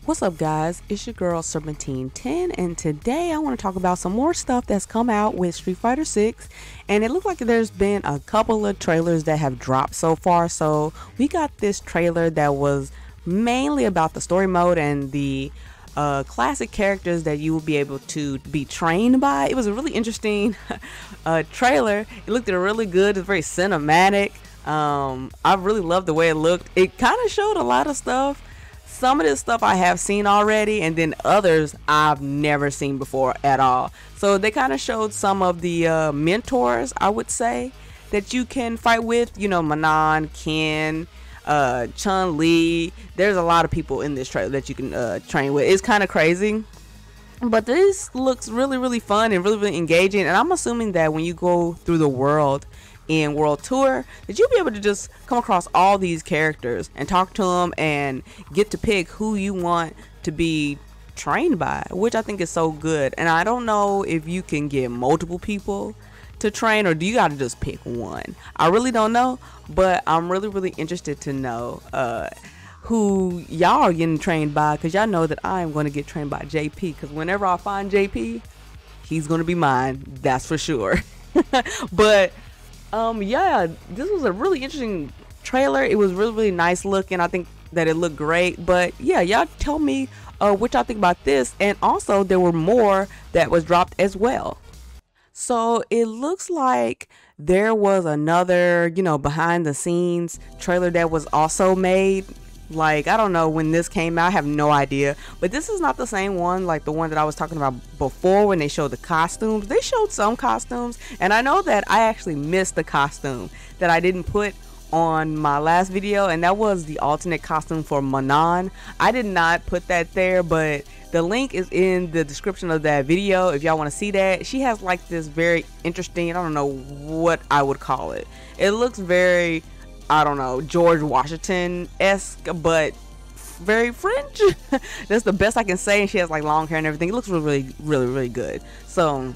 What's up, guys? It's your girl Serpentine10, and today I want to talk about some more stuff that's come out with Street Fighter 6. And it looks like there's been a couple of trailers that have dropped so far. So we got this trailer that was mainly about the story mode and the classic characters that you will be able to be trained by. It was a really interesting trailer. It looked really good. It's very cinematic. I really loved the way it looked. It kind of showed a lot of stuff. Some of this stuff I have seen already, and then others I've never seen before at all. So they kind of showed some of the mentors, I would say, that you can fight with. You know, Manon, Ken, Chun-Li. There's a lot of people in this trailer that you can train with. It's kind of crazy, but this looks really fun and really engaging. And I'm assuming that when you go through the world in World Tour, that you'll be able to just come across all these characters and talk to them and get to pick who you want to be trained by, which I think is so good. And I don't know if you can get multiple people to train, or do you gotta just pick one? I really don't know, but I'm really interested to know who y'all are getting trained by, because y'all know that I am going to get trained by JP, because whenever I find JP, he's going to be mine, that's for sure. But yeah, this was a really interesting trailer. It was really nice looking. I think that it looked great. But yeah, y'all tell me what y'all think about this. And also, there were more that was dropped as well. So it looks like there was another, behind the scenes trailer that was also made. Like, I don't know when this came out, I have no idea, but this is not the same one like the one that I was talking about before when they showed the costumes. They showed some costumes, and I know that I actually missed the costume that I didn't put on my last video, and that was the alternate costume for Manon. I did not put that there, but the link is in the description of that video if y'all want to see that. She has like this very interesting, I don't know what I would call it. It looks very, I don't know, George Washington-esque, but very French. That's the best I can say. And she has like long hair and everything. It looks really good. So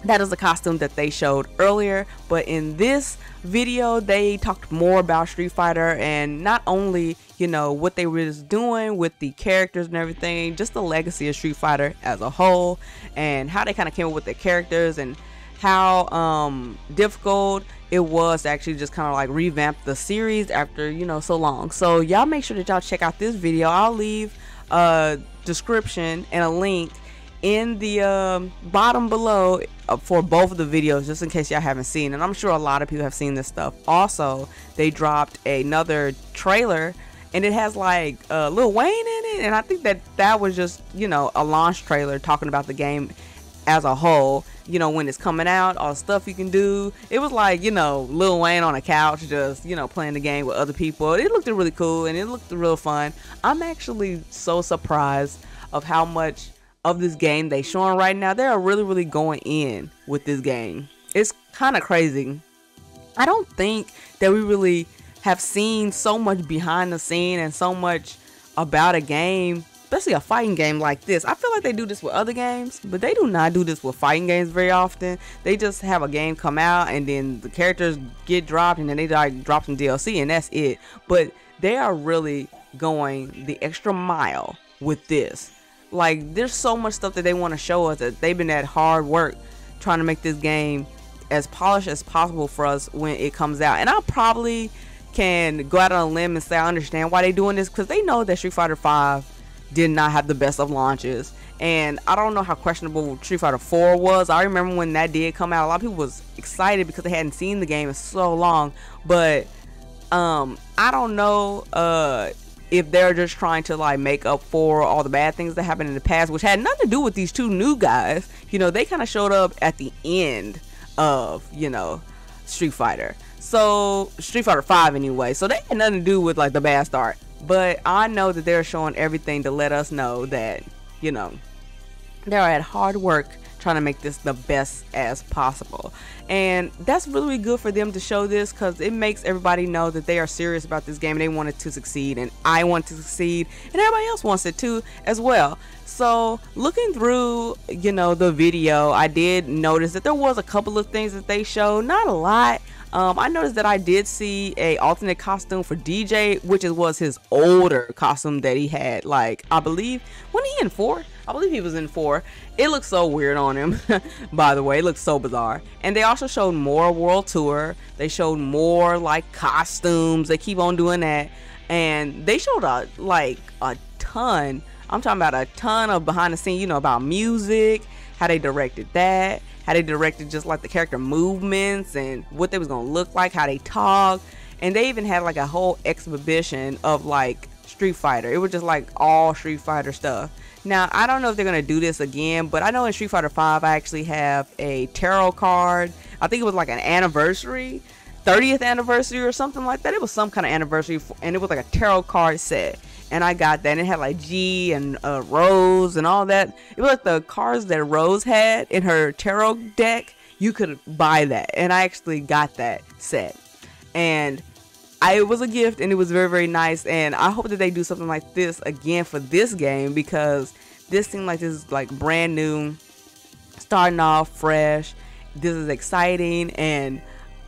that is the costume that they showed earlier. But in this video, they talked more about Street Fighter, and not only, what they were just doing with the characters and everything, just the legacy of Street Fighter as a whole, and how they kind of came up with their characters, and how difficult it was to actually just kind of like revamp the series after so long. So y'all make sure that y'all check out this video. I'll leave a description and a link in the bottom below for both of the videos, just in case y'all haven't seen. And I'm sure a lot of people have seen this stuff. Also, they dropped another trailer, and it has like Lil Wayne in it, and I think that was just a launch trailer talking about the game as a whole, when it's coming out, all the stuff you can do. It was like, Lil Wayne on a couch just, playing the game with other people. It looked really cool, and it looked real fun. I'm actually so surprised of how much of this game they showing right now. They're really going in with this game. It's kind of crazy. I don't think that we really have seen so much behind the scene and so much about a game, especially a fighting game like this. I feel like they do this with other games, but they do not do this with fighting games very often. They just have a game come out, and then the characters get dropped, and then they like drop some DLC, and that's it. But they are really going the extra mile with this. Like, there's so much stuff that they want to show us, that they've been at hard work trying to make this game as polished as possible for us when it comes out. And I probably can go out on a limb and say I understand why they're doing this, because they know that Street Fighter 5 did not have the best of launches, and I don't know how questionable Street Fighter 4 was. I remember when that did come out, a lot of people was excited because they hadn't seen the game in so long. But I don't know if they're just trying to like make up for all the bad things that happened in the past, which had nothing to do with these two new guys. They kind of showed up at the end of Street Fighter, so Street Fighter 5 anyway, so they had nothing to do with like the bad start. But I know that they're showing everything to let us know that, they're at hard work trying to make this the best as possible. And that's really good for them to show this, because it makes everybody know that they are serious about this game and they want it to succeed, and I want to succeed, and everybody else wants it too as well. So looking through the video, I did notice that there was a couple of things that they showed, not a lot. I noticed that I did see a alternate costume for DJ, which was his older costume that he had. Like, I believe, when he in 4? I believe he was in 4. It looks so weird on him. By the way, it looks so bizarre. And they also showed more World Tour. They showed more like costumes. They keep on doing that. And they showed a ton. I'm talking about a ton of behind the scenes, you know, about music, how they directed that, how they directed just like the character movements and what they was gonna look like, how they talk. And they even had like a whole exhibition of like Street Fighter. It was just like all Street Fighter stuff. Now, I don't know if they're gonna do this again, but I know in Street Fighter 5 I actually have a tarot card. I think it was like an anniversary, 30th anniversary or something like that. It was some kind of anniversary, and it was like a tarot card set. And I got that, and it had like G and Rose and all that. It was like the cards that Rose had in her tarot deck. You could buy that, and I actually got that set. And it was a gift, and it was very, very nice. And I hope that they do something like this again for this game, because this seemed like this is like brand new, starting off fresh. This is exciting, and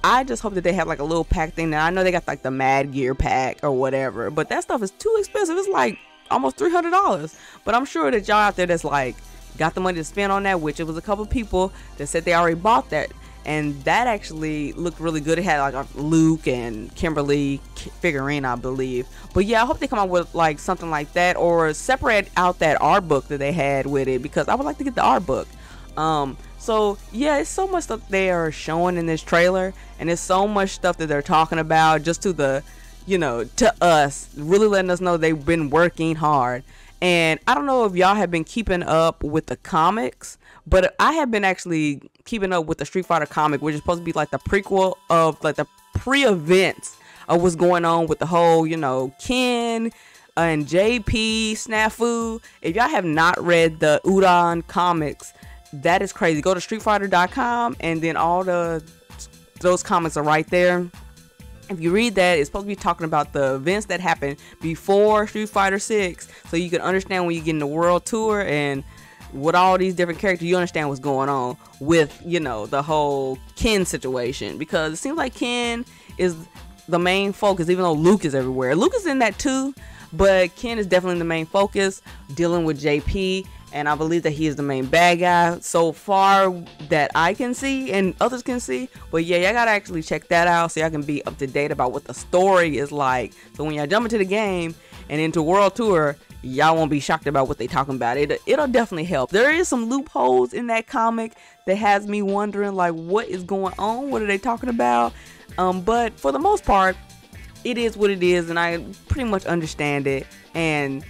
I just hope that they have like a little pack thing. Now I know they got like the Mad Gear pack or whatever, but that stuff is too expensive. It's like almost $300. But I'm sure that y'all out there that's like got the money to spend on that, which it was a couple people that said they already bought that, and that actually looked really good. It had like a Luke and Kimberly figurine, I believe. But yeah, I hope they come out with like something like that, or separate out that art book that they had with it, because I would like to get the art book. So yeah, it's so much stuff they are showing in this trailer, and it's so much stuff that they're talking about just to the, you know, to us, really letting us know they've been working hard. And I don't know if y'all have been keeping up with the comics, but I have been actually keeping up with the Street Fighter comic, which is supposed to be like the prequel of like the pre-events of what's going on with the whole, you know, Ken and JP snafu. If y'all have not read the Udon comics, that is crazy. Go to streetfighter.com, and then all those comics are right there. If you read that, it's supposed to be talking about the events that happened before Street Fighter 6, so you can understand when you get in the World Tour and with all these different characters, you understand what's going on with, you know, the whole Ken situation, because it seems like Ken is the main focus, even though Luke is everywhere. Luke is in that too, but Ken is definitely the main focus, dealing with JP. And I believe that he is the main bad guy so far that I can see and others can see. But yeah, y'all gotta actually check that out so y'all can be up to date about what the story is like. So when y'all jump into the game and into World Tour, y'all won't be shocked about what they talking about. It'll definitely help. There is some loopholes in that comic that has me wondering like what is going on, what are they talking about. But for the most part, it is what it is, and I pretty much understand it. And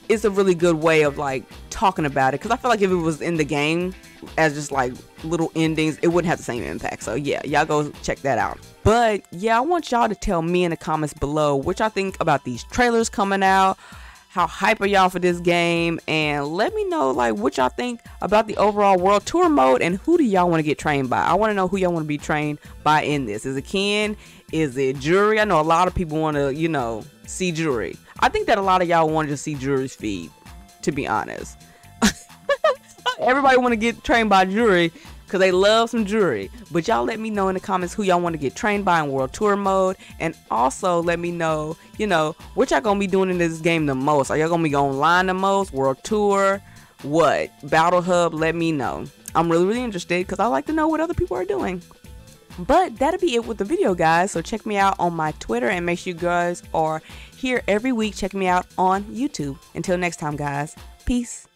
it's a really good way of like talking about it, because I feel like if it was in the game as just like little endings, it wouldn't have the same impact. So yeah, y'all go check that out. But yeah, I want y'all to tell me in the comments below what y'all think about these trailers coming out. How hype are y'all for this game? And let me know like what y'all think about the overall World Tour mode, and who do y'all want to get trained by. I want to know who y'all want to be trained by in this. Is it Ken? Is it Juri? I know a lot of people want to, you know, see Juri. I think that a lot of y'all want to see Juri's feed, to be honest. Everybody want to get trained by Juri because they love some Juri. But y'all let me know in the comments who y'all want to get trained by in World Tour mode. And also let me know, you know, what y'all going to be doing in this game the most. Are y'all going to be online the most? World Tour? What? Battle Hub? Let me know. I'm really, really interested because I like to know what other people are doing. But that'll be it with the video, guys. So check me out on my Twitter, and make sure you guys are here every week. Check me out on YouTube. Until next time, guys. Peace.